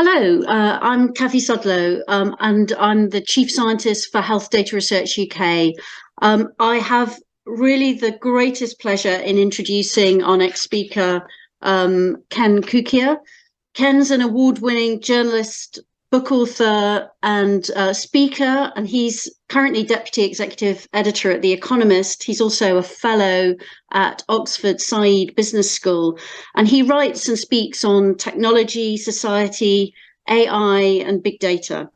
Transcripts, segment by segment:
Hello, I'm Kathy Sudlow, and I'm the Chief Scientist for Health Data Research UK. I have really the greatest pleasure in introducing our next speaker, Ken Kukia. Ken's an award-winning journalist, book author, and speaker, and he's currently Deputy Executive Editor at The Economist. He's also a fellow at Oxford Said Business School, and he writes and speaks on technology, society, AI, and big data.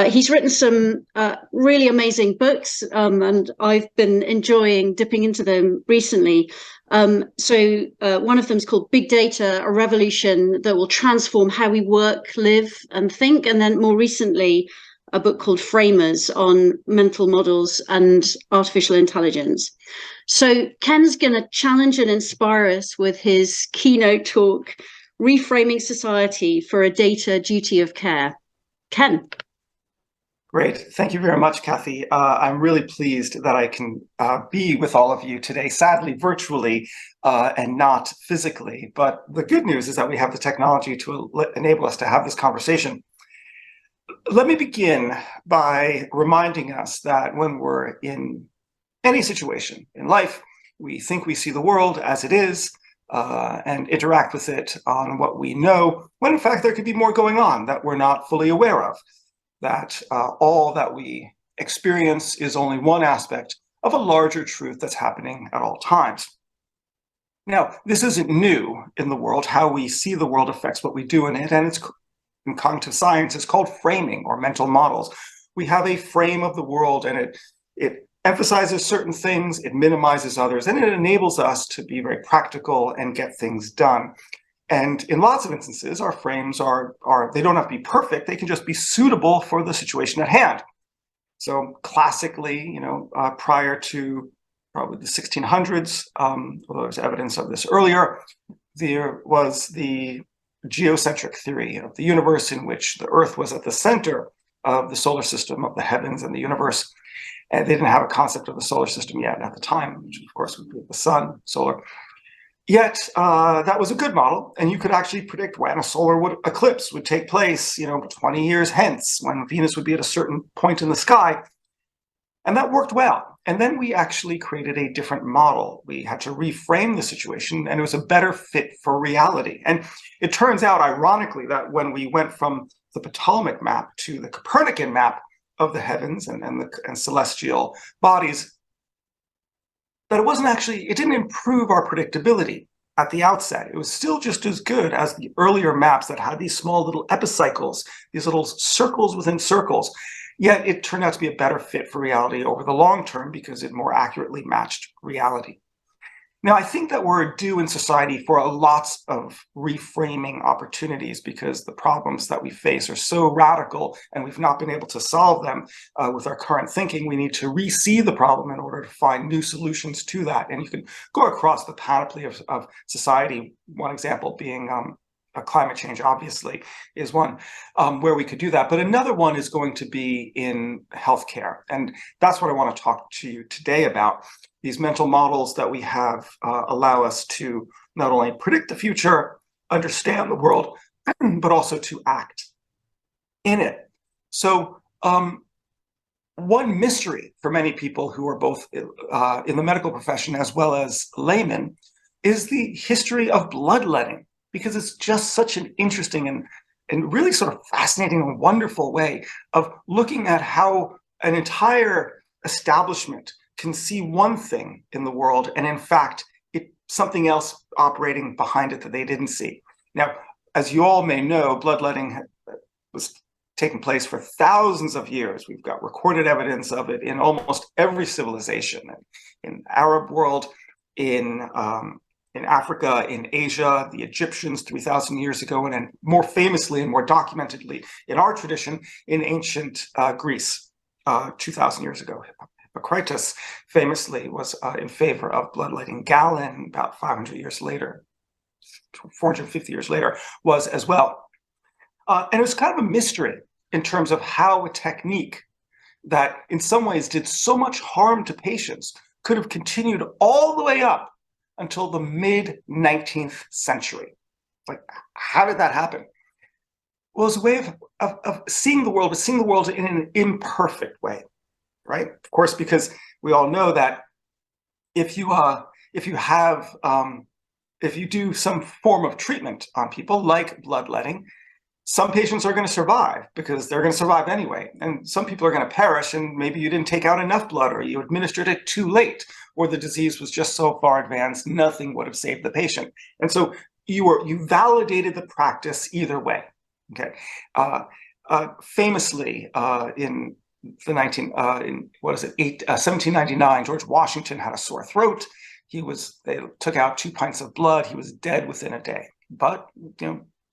He's written some really amazing books, and I've been enjoying dipping into them recently. One of them is called Big Data, a Revolution That Will Transform How We Work, Live, and Think. And then more recently, a book called Framers on mental models and artificial intelligence. So Ken's going to challenge and inspire us with his keynote talk, Reframing Society for a Data Duty of Care. Ken. Great. Thank you very much, Kathy. I'm really pleased that I can be with all of you today, sadly virtually and not physically. But the good news is that we have the technology to enable us to have this conversation. Let me begin by reminding us that when we're in any situation in life, we think we see the world as it is and interact with it on what we know, when in fact there could be more going on that we're not fully aware of. That all that we experience is only one aspect of a larger truth that's happening at all times. Now, this isn't new in the world. How we see the world affects what we do in it, and it's in cognitive science, it's called framing or mental models. We have a frame of the world, and it emphasizes certain things, it minimizes others, and it enables us to be very practical and get things done. And in lots of instances, our frames they don't have to be perfect, they can just be suitable for the situation at hand. So classically, prior to probably the 1600s, although there's evidence of this earlier, there was the geocentric theory of the universe in which the Earth was at the center of the solar system, of the heavens and the universe. And they didn't have a concept of the solar system yet at the time, which of course would be the sun, solar. Yet that was a good model, and you could actually predict when a solar eclipse would take place, 20 years hence, when Venus would be at a certain point in the sky. And that worked well. And then we actually created a different model. We had to reframe the situation, and it was a better fit for reality. And it turns out, ironically, that when we went from the Ptolemaic map to the Copernican map of the heavens and celestial bodies, that it didn't improve our predictability at the outset. It was still just as good as the earlier maps that had these small little epicycles, these little circles within circles. Yet it turned out to be a better fit for reality over the long term because it more accurately matched reality. Now, I think that we're due in society for lots of reframing opportunities because the problems that we face are so radical and we've not been able to solve them with our current thinking. We need to re-see the problem in order to find new solutions to that. And you can go across the panoply of society, one example being climate change, obviously, is one where we could do that. But another one is going to be in healthcare. And that's what I want to talk to you today about. These mental models that we have allow us to not only predict the future, understand the world, but also to act in it. So one mystery for many people who are both in the medical profession as well as laymen is the history of bloodletting, because it's just such an interesting and really sort of fascinating and wonderful way of looking at how an entire establishment can see one thing in the world and in fact something else operating behind it that they didn't see. Now, as you all may know, bloodletting was taking place for thousands of years. We've got recorded evidence of it in almost every civilization, in the Arab world, in Africa, in Asia, the Egyptians 3,000 years ago, and then more famously and more documentedly in our tradition in ancient Greece 2,000 years ago. Hippocrates famously was in favor of bloodletting. Galen, about 500 years later, 450 years later, was as well. And it was kind of a mystery in terms of how a technique that in some ways did so much harm to patients could have continued all the way up until the mid-19th century. Like, how did that happen? was a way of seeing the world, but seeing the world in an imperfect way, right? Of course, because we all know that if you do some form of treatment on people like bloodletting, some patients are going to survive because they're going to survive anyway. And some people are going to perish, and maybe you didn't take out enough blood, or you administered it too late, or the disease was just so far advanced, nothing would have saved the patient. And so you validated the practice either way. Okay. Famously, in the 1799, George Washington had a sore throat. They took out 2 pints of blood. He was dead within a day. But,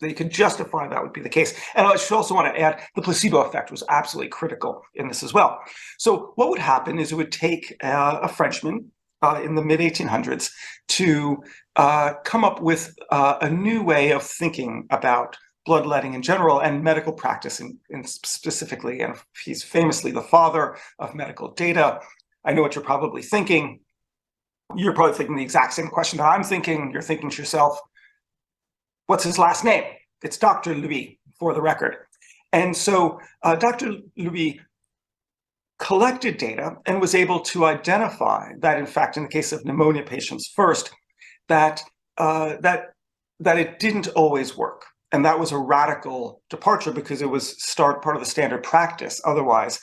they could justify that would be the case. And I should also want to add, the placebo effect was absolutely critical in this as well. So what would happen is it would take a Frenchman in the mid-1800s to come up with a new way of thinking about bloodletting in general and medical practice in specifically. And he's famously the father of medical data. I know what you're probably thinking. You're probably thinking the exact same question that I'm thinking. You're thinking to yourself, what's his last name? It's Dr. Louis, for the record. And so Dr. Louis collected data and was able to identify that, in fact, in the case of pneumonia patients first, that it didn't always work. And that was a radical departure because it was part of the standard practice otherwise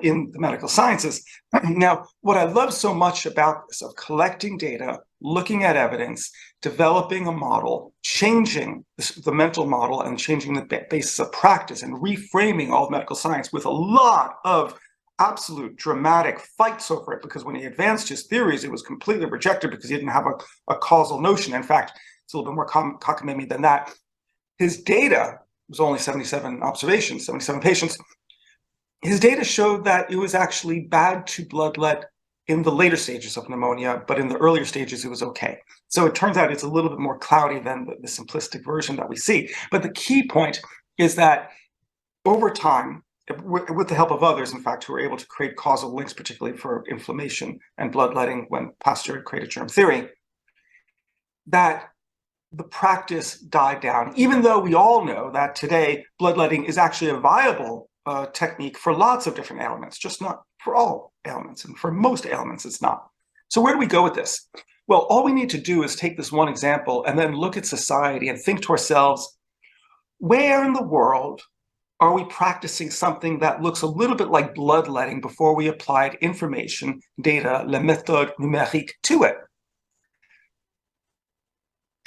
in the medical sciences. Now, what I love so much about this, of collecting data, looking at evidence, developing a model, changing the mental model and changing the basis of practice and reframing all of medical science with a lot of absolute dramatic fights over it, because when he advanced his theories, it was completely rejected because he didn't have a causal notion. In fact, it's a little bit more cockamamie than that. His data was only 77 observations, 77 patients. His data showed that it was actually bad to bloodlet in the later stages of pneumonia, but in the earlier stages, it was okay. So it turns out it's a little bit more cloudy than the simplistic version that we see. But the key point is that over time, with the help of others, in fact, who were able to create causal links, particularly for inflammation and bloodletting when Pasteur created germ theory, that the practice died down, even though we all know that today bloodletting is actually a viable technique for lots of different ailments, just not for all ailments. And for most ailments, it's not. So where do we go with this? Well, all we need to do is take this one example and then look at society and think to ourselves, where in the world are we practicing something that looks a little bit like bloodletting before we applied information, data, la méthode numérique to it?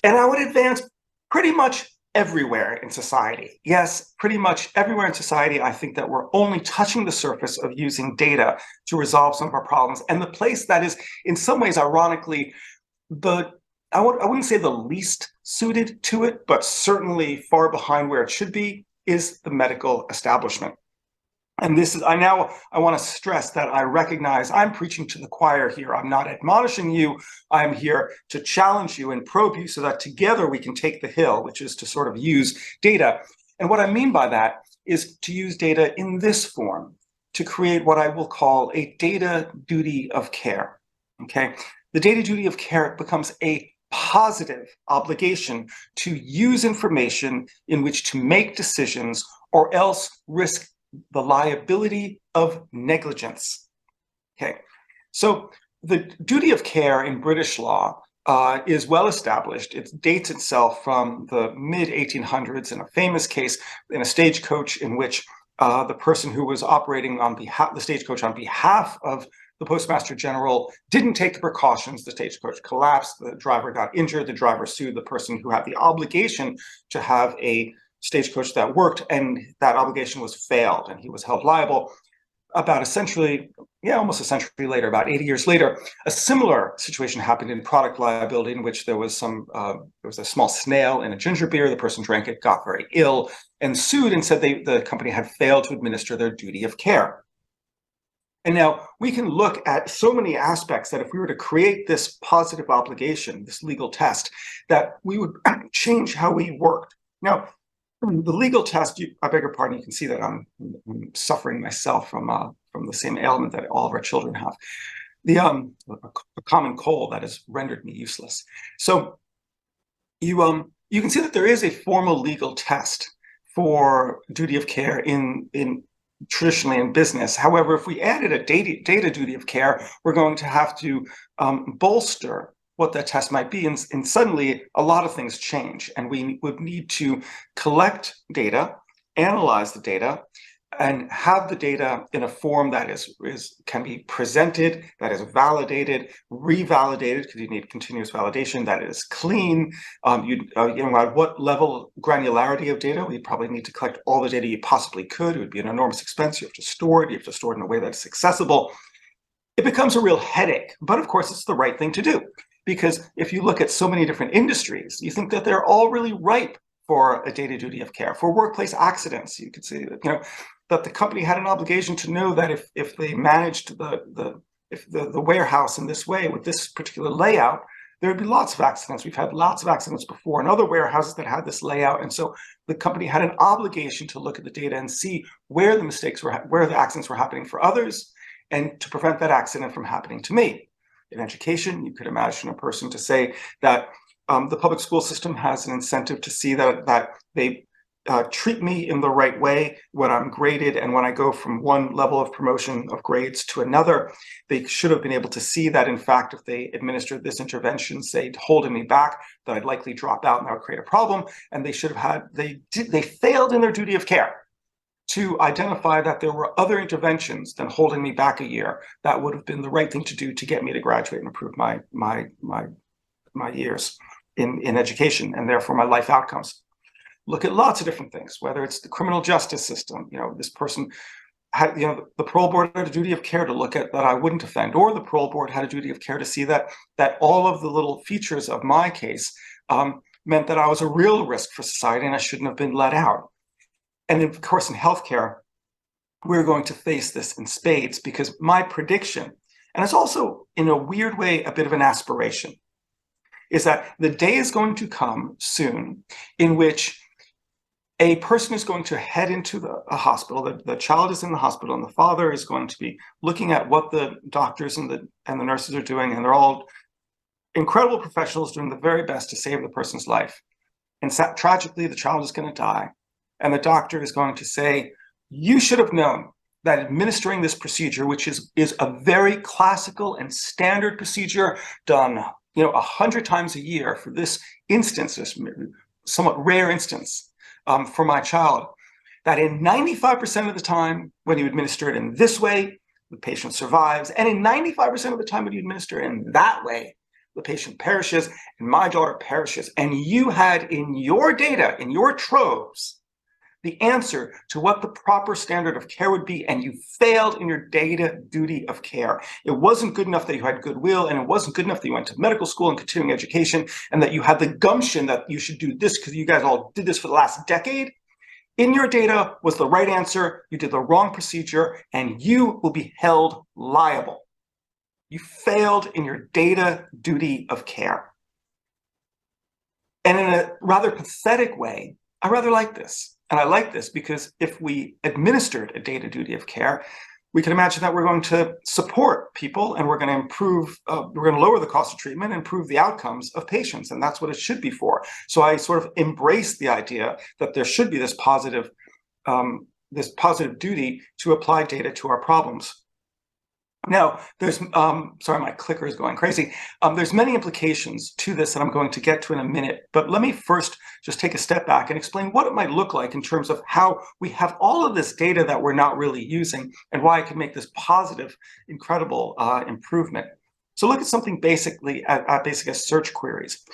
And I would advance pretty much everywhere in society. Yes, pretty much everywhere in society, I think that we're only touching the surface of using data to resolve some of our problems. And the place that is, in some ways, ironically, I wouldn't say the least suited to it, but certainly far behind where it should be, is the medical establishment. And this is, I want to stress that I recognize I'm preaching to the choir here. I'm not admonishing you. I'm here to challenge you and probe you so that together we can take the hill, which is to sort of use data. And what I mean by that is to use data in this form, to create what I will call a data duty of care. Okay? The data duty of care becomes a positive obligation to use information in which to make decisions or else risk the liability of negligence. Okay, so the duty of care in British law is well established. It dates itself from the mid-1800s in a famous case in a stagecoach in which the person who was operating on behalf, the stagecoach on behalf of the Postmaster General didn't take the precautions. The stagecoach collapsed. The driver got injured. The driver sued the person who had the obligation to have a stagecoach that worked, and that obligation was failed, and he was held liable. About almost a century later, about 80 years later, a similar situation happened in product liability, in which there was a small snail in a ginger beer. The person drank it, got very ill, and sued and said the company had failed to administer their duty of care. And now we can look at so many aspects that if we were to create this positive obligation, this legal test, that we would change how we worked. Now, the legal test, I beg your pardon, you can see that I'm suffering myself from the same ailment that all of our children have, a common cold that has rendered me useless. So you can see that there is a formal legal test for duty of care in traditionally in business. However, if we added a data duty of care, we're going to have to bolster what that test might be, and suddenly a lot of things change, and we would need to collect data, analyze the data, and have the data in a form that can be presented, that is validated, revalidated, because you need continuous validation, that is clean. At what level of granularity of data? We probably need to collect all the data you possibly could. It would be an enormous expense. You have to store it. You have to store it in a way that's accessible. It becomes a real headache, but of course it's the right thing to do, because if you look at so many different industries, you think that they're all really ripe for a data duty of care. For workplace accidents, you could say that, that the company had an obligation to know that if they managed the warehouse in this way with this particular layout, there would be lots of accidents. We've had lots of accidents before in other warehouses that had this layout, and so the company had an obligation to look at the data and see where the mistakes were, where the accidents were happening for others, and to prevent that accident from happening to me. In education, you could imagine a person to say that the public school system has an incentive to see that they treat me in the right way when I'm graded, and when I go from one level of promotion of grades to another. They should have been able to see that, in fact, if they administered this intervention, say, holding me back, that I'd likely drop out and that would create a problem. And they should have they failed in their duty of care to identify that there were other interventions than holding me back a year that would have been the right thing to do to get me to graduate and improve my years in education, and therefore my life outcomes. Look at lots of different things, whether it's the criminal justice system. This person had, the parole board had a duty of care to look at that I wouldn't offend, or the parole board had a duty of care to see that all of the little features of my case meant that I was a real risk for society and I shouldn't have been let out. And of course, in healthcare, we're going to face this in spades, because my prediction, and it's also in a weird way a bit of an aspiration, is that the day is going to come soon in which a person is going to head into a hospital, the child is in the hospital, and the father is going to be looking at what the doctors and the nurses are doing, and they're all incredible professionals doing the very best to save the person's life. And tragically, the child is going to die, and the doctor is going to say, you should have known that administering this procedure, which is a very classical and standard procedure done 100 times a year for this instance, this somewhat rare instance, for my child, that in 95% of the time when you administer it in this way, the patient survives, and in 95% of the time when you administer it in that way, the patient perishes, and my daughter perishes. And you had in your data, in your troves, the answer to what the proper standard of care would be, and you failed in your data duty of care. It wasn't good enough that you had goodwill, and it wasn't good enough that you went to medical school and continuing education, and that you had the gumption that you should do this because you guys all did this for the last decade. In your data was the right answer, you did the wrong procedure, and you will be held liable. You failed in your data duty of care. And in a rather pathetic way, I rather like this. And I like this because if we administered a data duty of care, we can imagine that we're going to support people, and we're going to improve, we're going to lower the cost of treatment, and improve the outcomes of patients. And that's what it should be for. So I sort of embrace the idea that there should be this positive duty to apply data to our problems. Now, there's, sorry, my clicker is going crazy. There's many implications to this that I'm going to get to in a minute, but let me first just take a step back and explain what it might look like in terms of how we have all of this data that we're not really using, and why it can make this positive, incredible improvement. So look at something basic as search queries.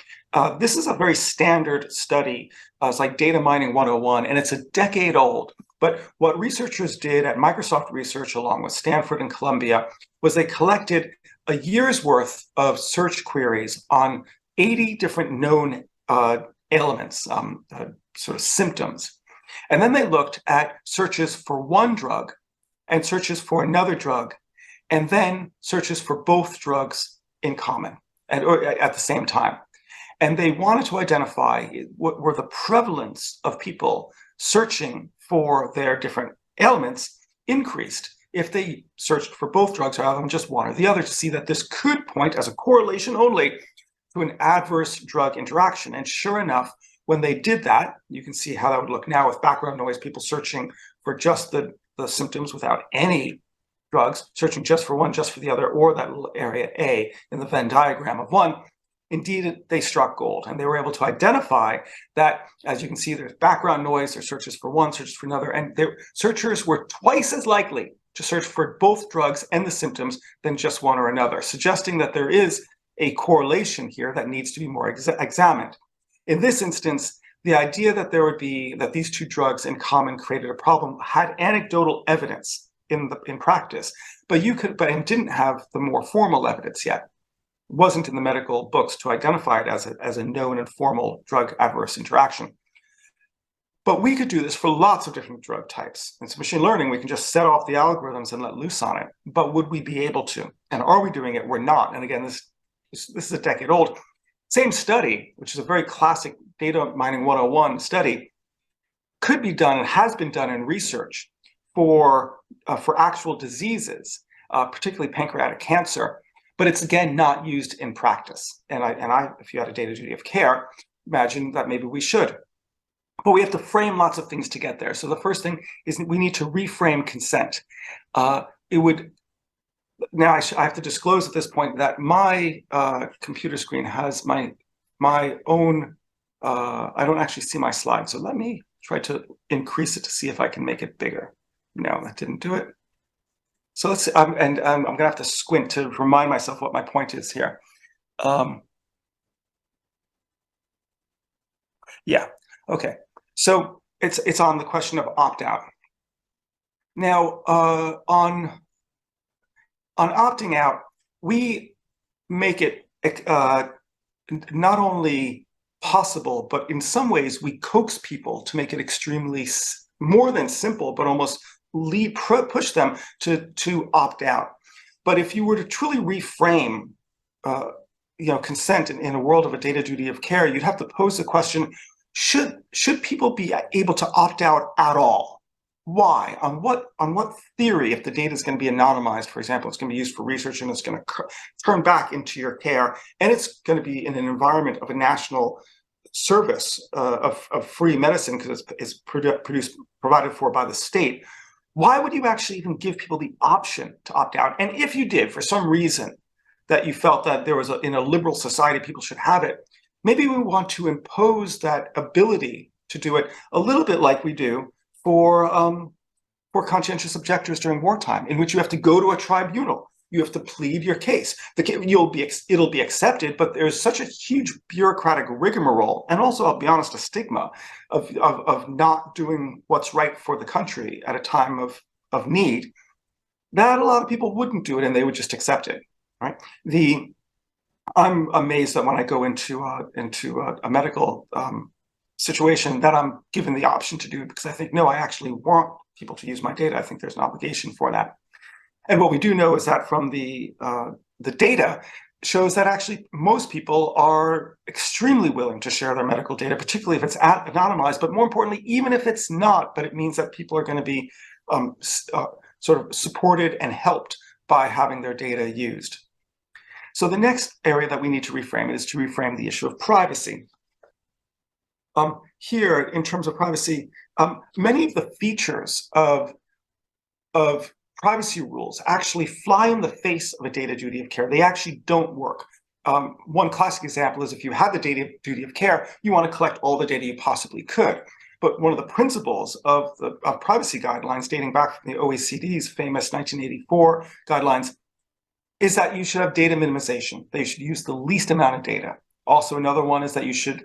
This is a very standard study. It's like data mining 101, and it's a decade old. But what researchers did at Microsoft Research, along with Stanford and Columbia, was they collected a year's worth of search queries on 80 different known ailments, sort of symptoms. And then they looked at searches for one drug and searches for another drug, and then searches for both drugs in common or at the same time. And they wanted to identify what were the prevalence of people searching for their different ailments increased if they searched for both drugs rather than just one or the other, to see that this could point as a correlation only to an adverse drug interaction. And sure enough, when they did that, you can see how that would look now with background noise, people searching for just the symptoms without any drugs, searching just for one, just for the other, or that little area A in the Venn diagram of one. Indeed, they struck gold, and they were able to identify that, as you can see, there's background noise, there's searches for one, searches for another, and their searchers were twice as likely to search for both drugs and the symptoms than just one or another, suggesting that there is a correlation here that needs to be more examined. In this instance, the idea that that these two drugs in common created a problem had anecdotal evidence in practice, but didn't have the more formal evidence yet. It wasn't in the medical books to identify it as a known and formal drug adverse interaction. But we could do this for lots of different drug types. It's machine learning. We can just set off the algorithms and let loose on it. But would we be able to? And are we doing it? We're not. And again, this is a decade old. Same study, which is a very classic data mining 101 study, could be done and has been done in research for actual diseases, particularly pancreatic cancer. But it's, again, not used in practice. And if you had a data duty of care, imagine that maybe we should. But we have to frame lots of things to get there. So the first thing is we need to reframe consent. Now I have to disclose at this point that my computer screen has my own, I don't actually see my slide. So let me try to increase it to see if I can make it bigger. No, that didn't do it. So let's, I'm gonna have to squint to remind myself what my point is here. Yeah, okay. So it's on the question of opt-out. Now, on opting out, we make it not only possible, but in some ways we coax people to make it extremely more than simple, but almost push them to opt out. But if you were to truly reframe consent in a world of a data duty of care, you'd have to pose the question, should people be able to opt out at all? Why? On what theory? If the data is going to be anonymized, for example, it's going to be used for research and it's going to turn back into your care, and it's going to be in an environment of a national service of free medicine because it's provided for by the state. Why would you actually even give people the option to opt out? And if you did, for some reason, that you felt that there was in a liberal society people should have it, maybe we want to impose that ability to do it a little bit like we do for conscientious objectors during wartime, in which you have to go to a tribunal. You have to plead your case. It'll be accepted, but there's such a huge bureaucratic rigmarole, and also, I'll be honest, a stigma of not doing what's right for the country at a time of need, that a lot of people wouldn't do it, and they would just accept it. Right? I'm amazed that when I go into a medical situation that I'm given the option to do it, because I think, no, I actually want people to use my data. I think there's an obligation for that. And what we do know is that from the data shows that actually most people are extremely willing to share their medical data, particularly if it's anonymized, but more importantly, even if it's not, but it means that people are going to be sort of supported and helped by having their data used. So the next area that we need to reframe is to reframe the issue of privacy. Here, in terms of privacy, many of the features of privacy rules actually fly in the face of a data duty of care. They actually don't work. One classic example is if you had the data duty of care, you want to collect all the data you possibly could. But one of the principles of privacy guidelines dating back from the OECD's famous 1984 guidelines is that you should have data minimization. They should use the least amount of data. Also, another one is that you should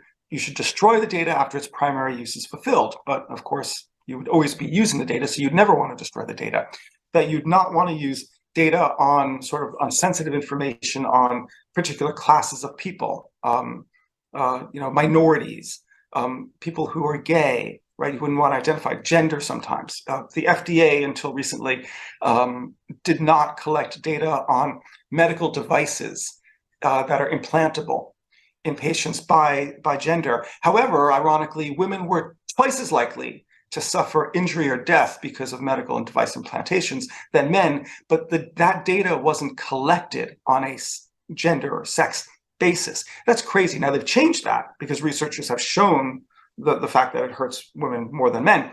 destroy the data after its primary use is fulfilled. But of course, you would always be using the data, so you'd never want to destroy the data. That you'd not want to use data on sensitive information on particular classes of people, minorities, people who are gay, right? You wouldn't want to identify gender sometimes. The FDA, until recently, did not collect data on medical devices that are implantable in patients by gender. However, ironically, women were twice as likely to suffer injury or death because of medical and device implantations than men, but that data wasn't collected on a gender or sex basis. That's crazy. Now they've changed that because researchers have shown the fact that it hurts women more than men.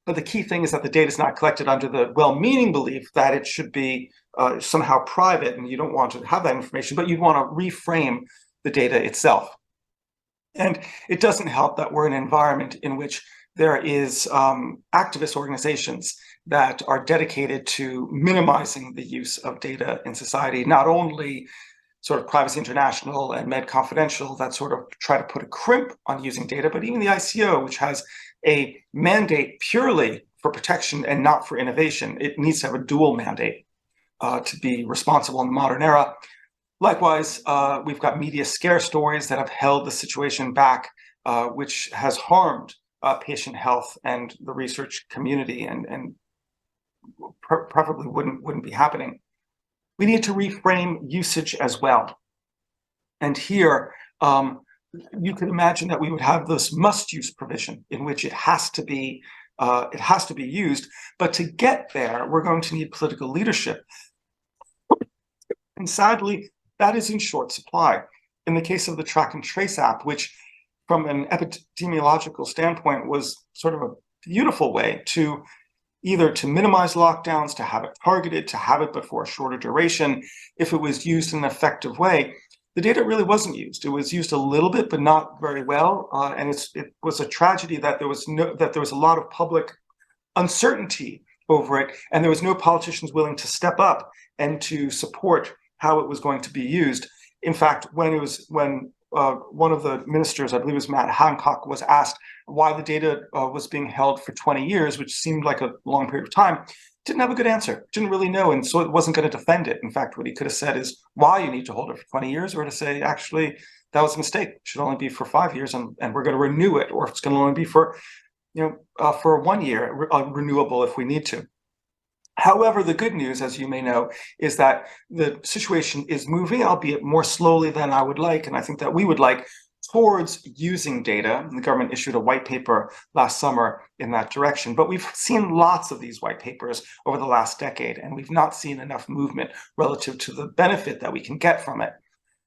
But the key thing is that the data is not collected under the well-meaning belief that it should be somehow private, and you don't want to have that information, but you want to reframe the data itself. And it doesn't help that we're in an environment in which there is activist organizations that are dedicated to minimizing the use of data in society, not only sort of Privacy International and Med Confidential that sort of try to put a crimp on using data, but even the ICO, which has a mandate purely for protection and not for innovation. It needs to have a dual mandate to be responsible in the modern era. Likewise, we've got media scare stories that have held the situation back, which has harmed patient health and the research community, and probably wouldn't be happening. We need to reframe usage as well. And here, you could imagine that we would have this must-use provision in which it has to be used. But to get there, we're going to need political leadership. And sadly, that is in short supply. In the case of the Track and Trace app, which from an epidemiological standpoint was sort of a beautiful way to either to minimize lockdowns, to have it targeted, to have it but for a shorter duration, if it was used in an effective way. The data really wasn't used. It was used a little bit, but not very well. And it was a tragedy that there was a lot of public uncertainty over it, and there was no politicians willing to step up and to support how it was going to be used. In fact, when one of the ministers, I believe it was Matt Hancock, was asked why the data was being held for 20 years, which seemed like a long period of time, didn't have a good answer, didn't really know, and so it wasn't going to defend it. In fact, what he could have said is why you need to hold it for 20 years, or to say, actually, that was a mistake. It should only be for 5 years, and we're going to renew it, or if it's going to only be for 1 year, renewable if we need to. However, the good news, as you may know, is that the situation is moving, albeit more slowly than I would like, and I think that we would like, towards using data. And the government issued a white paper last summer in that direction. But we've seen lots of these white papers over the last decade, and we've not seen enough movement relative to the benefit that we can get from it.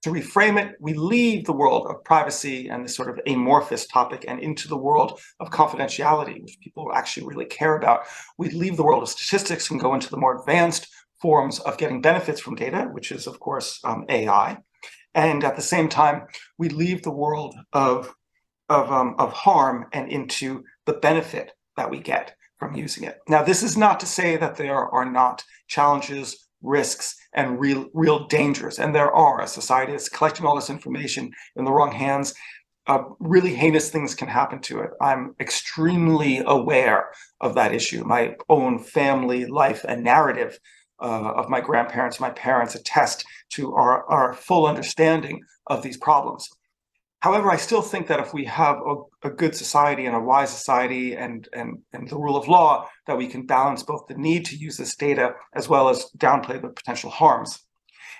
To reframe it, we leave the world of privacy and this sort of amorphous topic and into the world of confidentiality, which people actually really care about. We leave the world of statistics and go into the more advanced forms of getting benefits from data, which is, of course, AI. And at the same time, we leave the world of harm and into the benefit that we get from using it. Now, this is not to say that there are not challenges, risks, and real dangers. And there are. A society is collecting all this information in the wrong hands. Really heinous things can happen to it. I'm extremely aware of that issue. My own family life and narrative of my grandparents, my parents attest to our full understanding of these problems. However, I still think that if we have a good society and a wise society and the rule of law, that we can balance both the need to use this data as well as downplay the potential harms.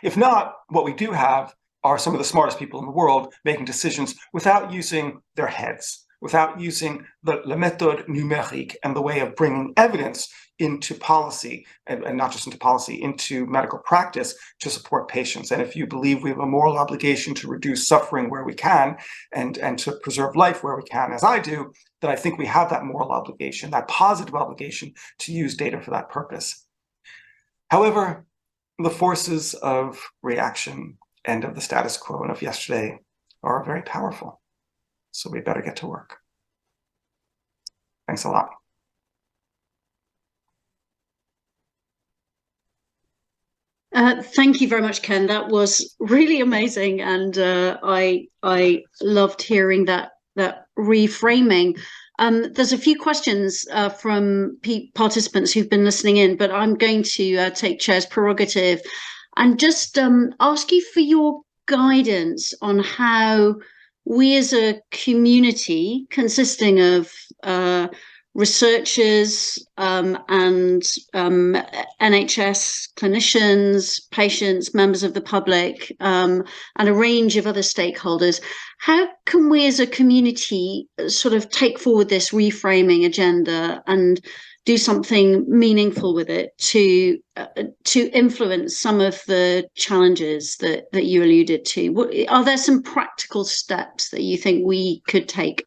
If not, what we do have are some of the smartest people in the world making decisions without using their heads, without using the méthode numérique and the way of bringing evidence into policy, and not just into policy, into medical practice to support patients. And if you believe we have a moral obligation to reduce suffering where we can and to preserve life where we can, as I do, then I think we have that moral obligation, that positive obligation to use data for that purpose. However, the forces of reaction and of the status quo and of yesterday are very powerful. So we better get to work. Thanks a lot. Thank you very much, Ken. That was really amazing, and I loved hearing that reframing. There's a few questions from participants who've been listening in, but I'm going to take chair's prerogative and just ask you for your guidance on how we as a community consisting of researchers and NHS clinicians, patients, members of the public, and a range of other stakeholders, how can we as a community sort of take forward this reframing agenda and do something meaningful with it to influence some of the challenges that you alluded to? Are there some practical steps that you think we could take?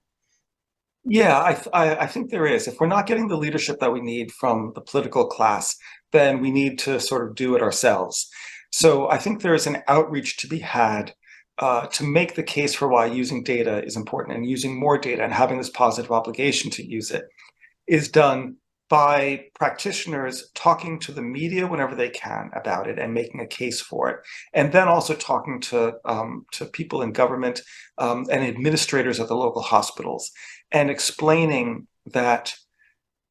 Yeah, I think there is. If we're not getting the leadership that we need from the political class, then we need to sort of do it ourselves. So I think there is an outreach to be had to make the case for why using data is important, and using more data and having this positive obligation to use it is done by practitioners talking to the media whenever they can about it and making a case for it, and then also talking to people in government and administrators at the local hospitals, and explaining that,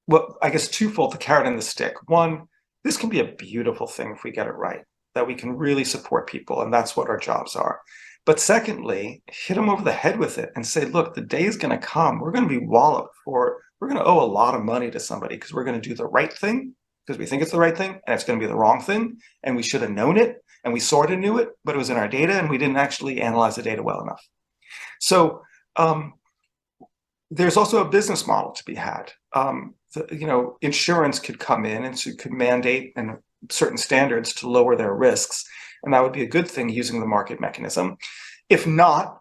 well, I guess twofold, the carrot and the stick. One, this can be a beautiful thing if we get it right, that we can really support people, and that's what our jobs are. But secondly, hit them over the head with it and say, look, the day is going to come. We're going to be walloped for, we're going to owe a lot of money to somebody because we're going to do the right thing because we think it's the right thing, and it's going to be the wrong thing. And we should have known it, and we sort of knew it, but it was in our data and we didn't actually analyze the data well enough. So there's also a business model to be had. Insurance could come in and so could mandate certain standards to lower their risks, and that would be a good thing using the market mechanism. If not,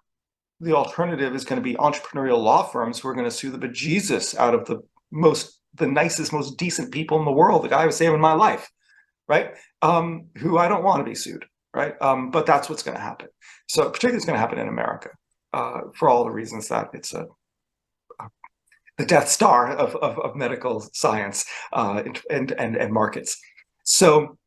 the alternative is going to be entrepreneurial law firms who are going to sue the bejesus out of the nicest, most decent people in the world, the guy who was saving my life, right? Who I don't want to be sued, right? But that's what's going to happen. So particularly it's going to happen in America for all the reasons that it's the Death Star of medical science and markets. So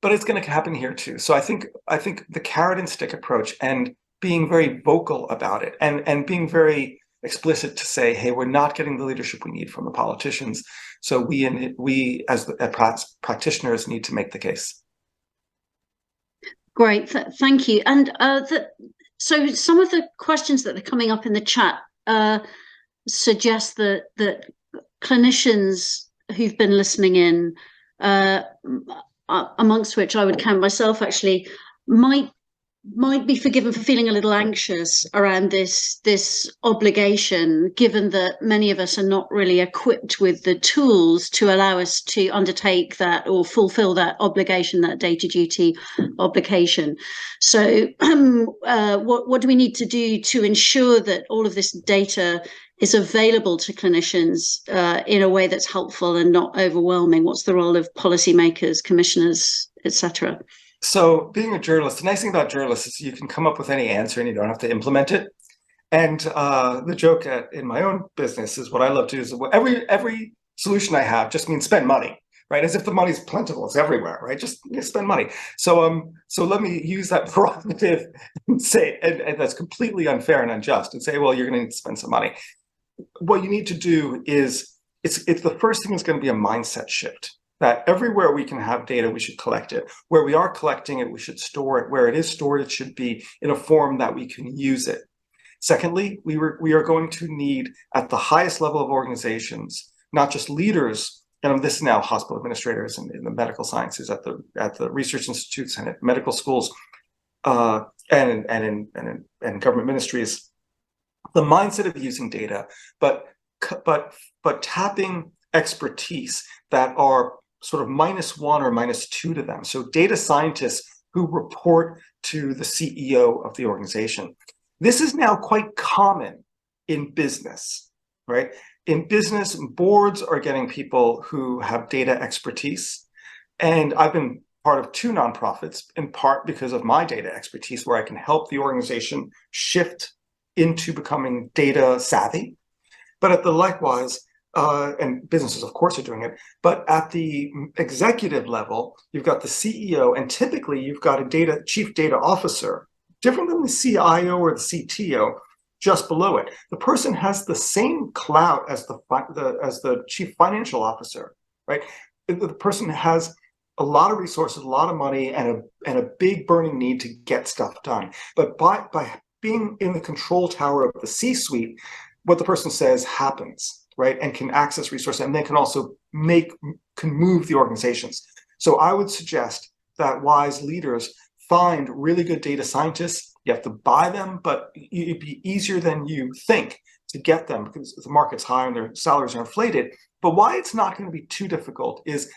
but it's going to happen here too. So I think the carrot and stick approach, and being very vocal about it, and being very explicit to say, hey, we're not getting the leadership we need from the politicians. So we as practitioners need to make the case. Great, thank you. And so some of the questions that are coming up in the chat suggest that clinicians who've been listening in, amongst which I would count myself, actually, might be forgiven for feeling a little anxious around this obligation, given that many of us are not really equipped with the tools to allow us to undertake that or fulfill that obligation, that data duty obligation. So what do we need to do to ensure that all of this data is available to clinicians in a way that's helpful and not overwhelming? What's the role of policymakers, commissioners, etc.? So being a journalist, the nice thing about journalists is you can come up with any answer and you don't have to implement it. And the joke in my own business is, what I love to do is every solution I have just means spend money, right? As if the money's plentiful, it's everywhere, right? Just spend money. So let me use that prerogative and say, and that's completely unfair and unjust, and say, well, you're going to need to spend some money. What you need to do is, it's the first thing is going to be a mindset shift. That everywhere we can have data, we should collect it. Where we are collecting it, we should store it. Where it is stored, it should be in a form that we can use it. Secondly, we are going to need, at the highest level of organizations, not just leaders, and this is now hospital administrators and in the medical sciences, at the research institutes and at medical schools, and in government ministries, the mindset of using data, but tapping expertise that are sort of -1 or -2 to them. So data scientists who report to the CEO of the organization. This is now quite common in business, right? In business, boards are getting people who have data expertise. And I've been part of 2 nonprofits, in part because of my data expertise, where I can help the organization shift into becoming data savvy. But at the likewise, and businesses, of course, are doing it, but at the executive level, you've got the CEO, and typically you've got a chief data officer, different than the CIO or the CTO, just below it. The person has the same clout as the chief financial officer, right? The person has a lot of resources, a lot of money, and a big burning need to get stuff done. But by being in the control tower of the C-suite, what the person says happens, right? And can access resources, and they can also can move the organizations. So I would suggest that wise leaders find really good data scientists. You have to buy them, but it'd be easier than you think to get them because the market's high and their salaries are inflated. But why it's not going to be too difficult is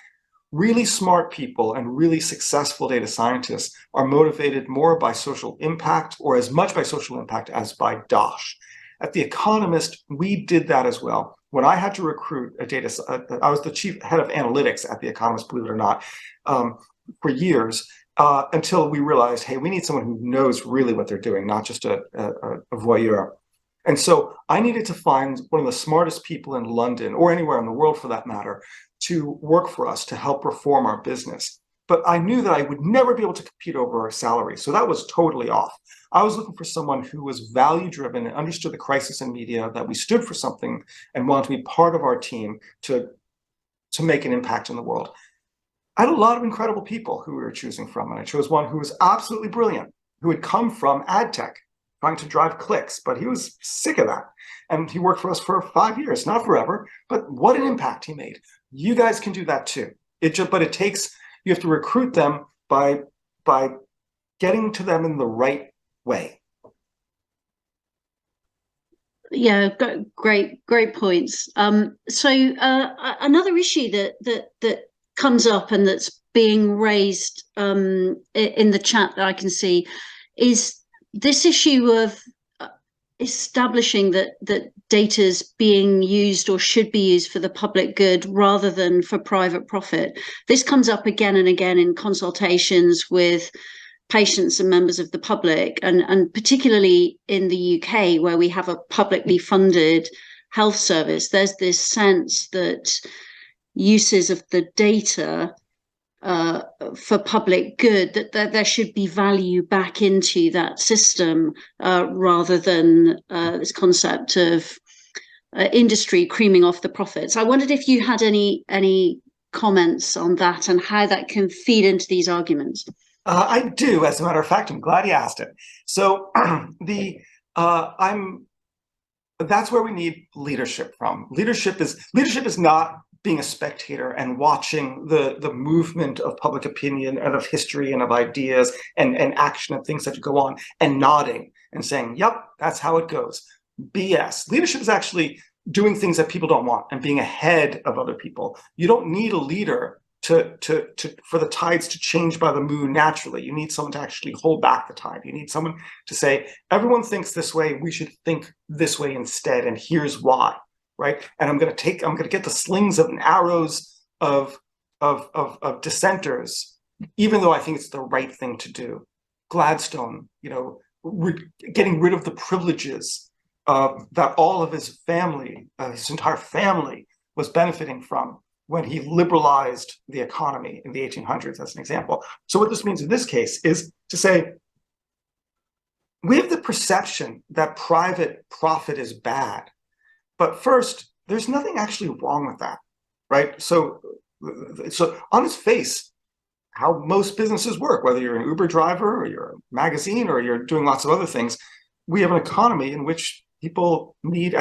really smart people and really successful data scientists are motivated more by social impact, or as much by social impact as by DOSH. At The Economist, we did that as well. When I had to recruit I was the chief head of analytics at The Economist, believe it or not, for years, until we realized, hey, we need someone who knows really what they're doing, not just a voyeur. And so I needed to find one of the smartest people in London, or anywhere in the world for that matter, to work for us to help reform our business. But I knew that I would never be able to compete over our salary. So that was totally off. I was looking for someone who was value driven and understood the crisis in media, that we stood for something and wanted to be part of our team to make an impact in the world. I had a lot of incredible people who we were choosing from, and I chose one who was absolutely brilliant, who had come from ad tech, trying to drive clicks, but he was sick of that. And he worked for us for 5 years, not forever, but what an impact he made. You guys can do that too. But it takes, you have to recruit them by getting to them in the right way. Yeah, great points. So another issue that comes up and that's being raised in the chat that I can see is this issue of establishing that data is being used or should be used for the public good rather than for private profit. This comes up again and again in consultations with patients and members of the public, and particularly in the UK, where we have a publicly funded health service. There's this sense that uses of the data for public good, that there should be value back into that system rather than this concept of industry creaming off the profits. I wondered if you had any comments on that and how that can feed into these arguments. I do, as a matter of fact. I'm glad you asked it. So that's where we need leadership from. Leadership is not being a spectator and watching the movement of public opinion and of history and of ideas and action and things that go on and nodding and saying, yep, that's how it goes. BS. Leadership is actually doing things that people don't want and being ahead of other people. You don't need a leader for the tides to change by the moon naturally. You need someone to actually hold back the tide. You need someone to say, everyone thinks this way, we should think this way instead, and here's why. Right, and I'm going to get the slings and arrows of dissenters, even though I think it's the right thing to do. Gladstone, getting rid of the privileges that all of his family, his entire family, was benefiting from when he liberalized the economy in the 1800s, as an example. So what this means in this case is to say, we have the perception that private profit is bad. But first, there's nothing actually wrong with that, right? So on its face, how most businesses work, whether you're an Uber driver or you're a magazine or you're doing lots of other things, we have an economy in which people need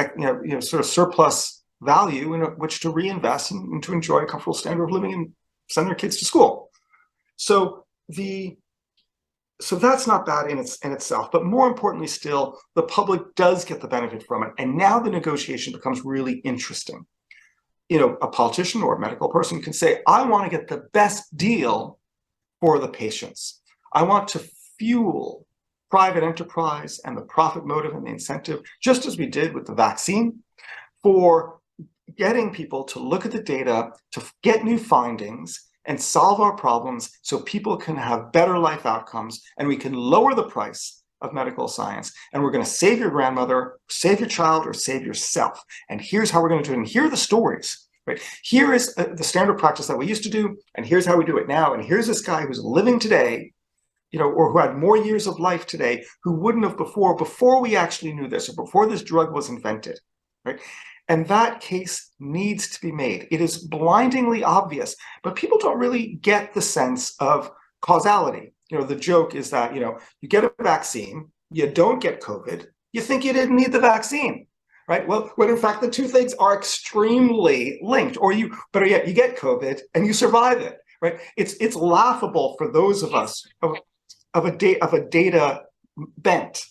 sort of surplus value in which to reinvest and to enjoy a comfortable standard of living and send their kids to school. So that's not bad in itself, but more importantly still, the public does get the benefit from it. And now the negotiation becomes really interesting. A politician or a medical person can say, I want to get the best deal for the patients. I want to fuel private enterprise and the profit motive and the incentive, just as we did with the vaccine, for getting people to look at the data, to get new findings, and solve our problems so people can have better life outcomes, and we can lower the price of medical science, and we're going to save your grandmother, save your child, or save yourself. And here's how we're going to do it. And here are the stories, right? Here is the standard practice that we used to do, and here's how we do it now. And here's this guy who's living today, or who had more years of life today, who wouldn't have before we actually knew this, or before this drug was invented, right? And that case needs to be made. It is blindingly obvious, but people don't really get the sense of causality. The joke is that, you get a vaccine, you don't get COVID, you think you didn't need the vaccine, right? Well, when in fact the two things are extremely linked, or better yet, you get COVID and you survive it, right? It's laughable for those of us of a data bent,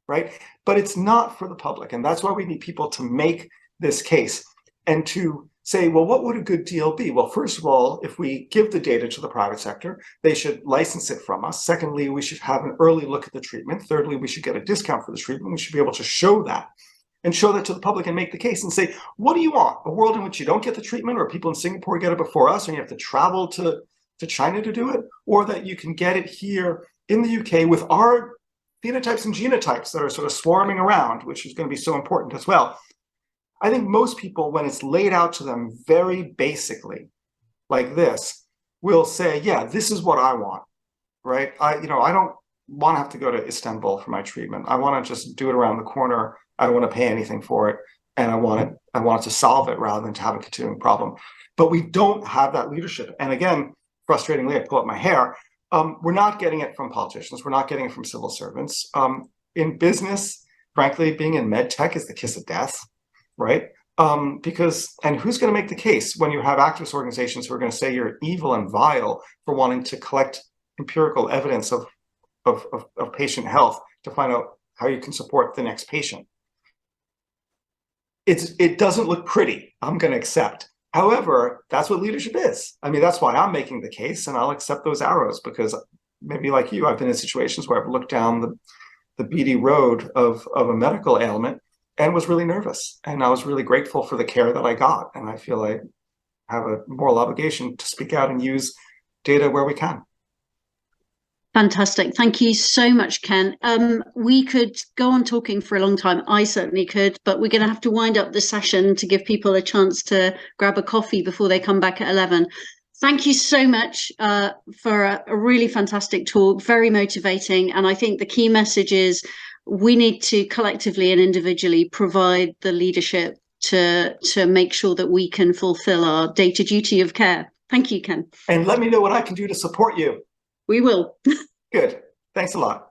right? But it's not for the public, and that's why we need people to make this case and to say, well, what would a good deal be? Well, first of all, if we give the data to the private sector, they should license it from us. Secondly, we should have an early look at the treatment. Thirdly, we should get a discount for the treatment. We should be able to show that. and show that to the public and make the case and say, what do you want? A world in which you don't get the treatment, or people in Singapore get it before us and you have to travel to China to do it, or that you can get it here in the UK with our phenotypes and genotypes that are sort of swarming around, which is going to be so important as well. I think most people, when it's laid out to them very basically, like this, will say, yeah, this is what I want, right? I don't want to have to go to Istanbul for my treatment. I want to just do it around the corner. I don't want to pay anything for it. And I want it to solve it rather than to have a continuing problem. But we don't have that leadership. And again, frustratingly, I pull up my hair. We're not getting it from politicians. We're not getting it from civil servants. In business, frankly, being in med tech is the kiss of death, right? And who's going to make the case when you have activist organizations who are going to say you're evil and vile for wanting to collect empirical evidence of patient health to find out how you can support the next patient? It doesn't look pretty, I'm going to accept. However, that's what leadership is. I mean, that's why I'm making the case, and I'll accept those arrows, because maybe like you, I've been in situations where I've looked down the beady road of a medical ailment and was really nervous. And I was really grateful for the care that I got. And I feel I have a moral obligation to speak out and use data where we can. Fantastic. Thank you so much, Ken. We could go on talking for a long time. I certainly could, but we're going to have to wind up the session to give people a chance to grab a coffee before they come back at 11. Thank you so much for a really fantastic talk, very motivating. And I think the key message is we need to collectively and individually provide the leadership to make sure that we can fulfill our data duty of care. Thank you, Ken. And let me know what I can do to support you. We will. Good. Thanks a lot.